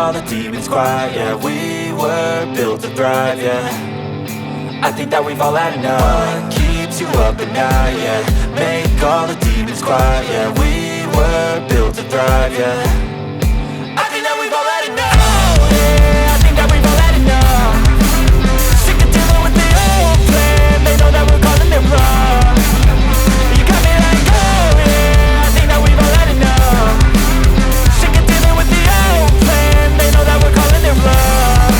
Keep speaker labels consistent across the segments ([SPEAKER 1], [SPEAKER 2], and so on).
[SPEAKER 1] all the demons quiet, yeah. We were built to thrive, yeah. I think that we've all had enough. What keeps you up at night, yeah. Make all the demons quiet, yeah. We were built to thrive, yeah. I think that we've all had enough. Oh yeah, I think that we've all had enough. Sick of dealing with the old plan. They know that we're calling it wrong. You got me like, oh yeah, I think that we've all had enough. Sick of dealing with the old plan. They know that we're calling it wrong.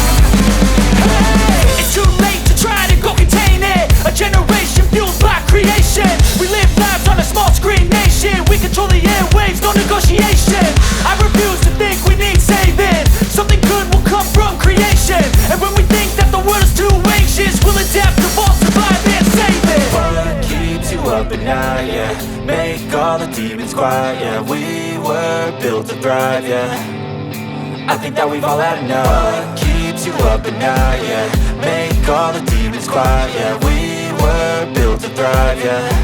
[SPEAKER 1] Hey, it's too late to try to go contain it. A generation fueled by creation. We live lives on a small screen nation. We control the airwaves, no negotiation. I refuse to think we need saving. Something good will come from creation. And when we think that the world is too anxious, we'll adapt, evolve, survive and save it. What keeps you up at night, yeah. Make all the demons quiet, yeah. We were built to thrive, yeah. I think that we've all had enough. What keeps you up at night, yeah. Make all the demons quiet, yeah. We were built to thrive, yeah.